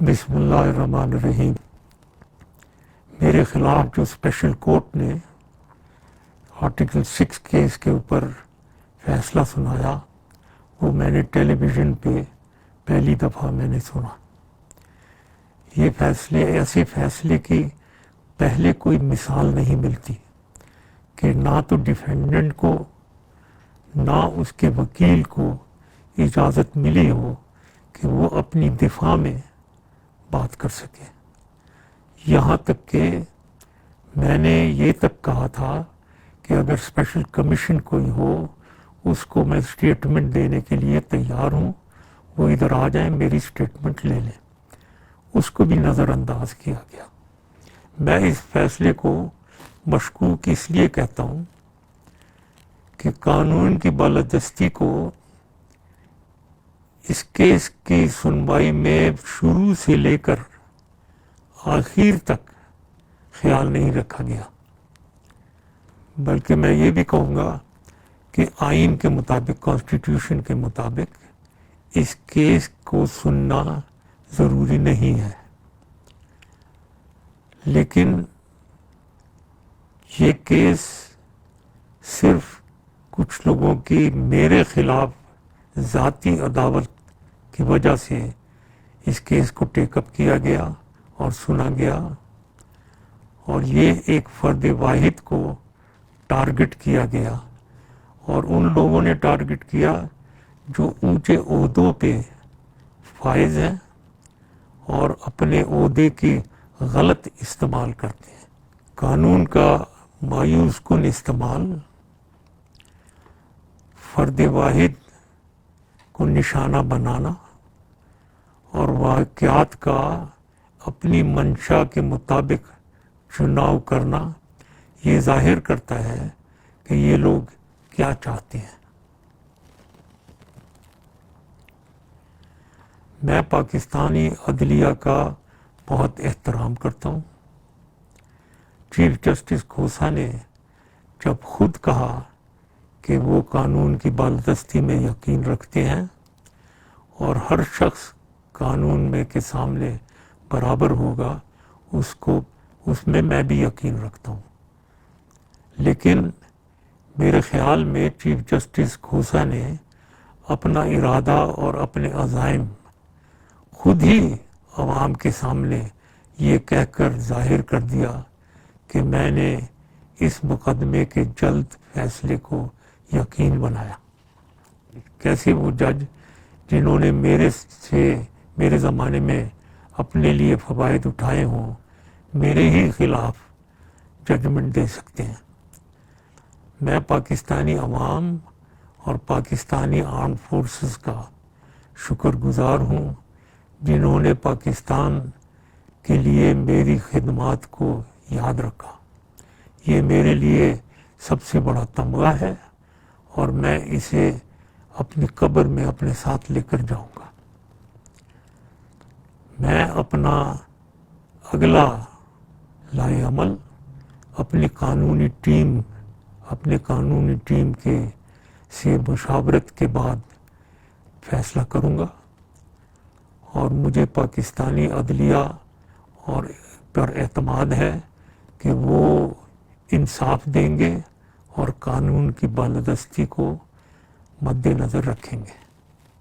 بسم اللہ الرحمن الرحیم۔ میرے خلاف جو اسپیشل کورٹ نے آرٹیکل 6 کیس کے اوپر فیصلہ سنایا وہ میں نے ٹیلی ویژن پہ پہلی دفعہ میں نے سنا۔ یہ فیصلے ایسے فیصلے کی پہلے کوئی مثال نہیں ملتی کہ نہ تو ڈیفینڈنٹ کو نہ اس کے وکیل کو اجازت ملی ہو کہ وہ اپنی دفاع میں بات کر سکے۔ یہاں تک کہ میں نے یہ تک کہا تھا کہ اگر اسپیشل کمیشن کوئی ہو اس کو میں اسٹیٹمنٹ دینے کے لیے تیار ہوں، وہ ادھر آ جائیں میری اسٹیٹمنٹ لے لیں۔ اس کو بھی نظر انداز کیا گیا۔ میں اس فیصلے کو مشکوک اس لیے کہتا ہوں کہ قانون کی بالادستی کو اس کیس کی سنوائی میں شروع سے لے کر آخر تک خیال نہیں رکھا گیا، بلکہ میں یہ بھی کہوں گا کہ آئین کے مطابق، کانسٹیٹیوشن کے مطابق اس کیس کو سننا ضروری نہیں ہے، لیکن یہ کیس صرف کچھ لوگوں کی میرے خلاف ذاتی عداوت کی وجہ سے اس کیس کو ٹیک اپ کیا گیا اور سنا گیا، اور یہ ایک فرد واحد کو ٹارگٹ کیا گیا، اور ان لوگوں نے ٹارگٹ کیا جو اونچے عہدوں پہ فائز ہیں اور اپنے عہدے کی غلط استعمال کرتے ہیں۔ قانون کا مایوس کن استعمال فرد واحد کو نشانہ بنانا اور واقعات کا اپنی منشا کے مطابق چناؤ کرنا یہ ظاہر کرتا ہے کہ یہ لوگ کیا چاہتے ہیں۔ میں پاکستانی عدلیہ کا بہت احترام کرتا ہوں۔ چیف جسٹس کھوسا نے جب خود کہا کہ وہ قانون کی بالادستی میں یقین رکھتے ہیں اور ہر شخص قانون میں کے سامنے برابر ہوگا، اس میں بھی یقین رکھتا ہوں، لیکن میرے خیال میں چیف جسٹس کھوسا نے اپنا ارادہ اور اپنے عزائم خود ہی عوام کے سامنے یہ کہہ کر ظاہر کر دیا کہ میں نے اس مقدمے کے جلد فیصلے کو یقین بنایا۔ کیسے وہ جج جنہوں نے میرے زمانے میں اپنے لیے فوائد اٹھائے ہوں میرے ہی خلاف ججمنٹ دے سکتے ہیں؟ میں پاکستانی عوام اور پاکستانی آرم فورسز کا شکر گزار ہوں جنہوں نے پاکستان کے لیے میری خدمات کو یاد رکھا۔ یہ میرے لیے سب سے بڑا تمغہ ہے اور میں اسے اپنی قبر میں اپنے ساتھ لے کر جاؤں گا۔ میں اپنا اگلا لائے عمل اپنی قانونی ٹیم سے مشاورت کے بعد فیصلہ کروں گا، اور مجھے پاکستانی عدلیہ اور پر اعتماد ہے کہ وہ انصاف دیں گے اور قانون کی بالادستی کو مد نظر رکھیں گے۔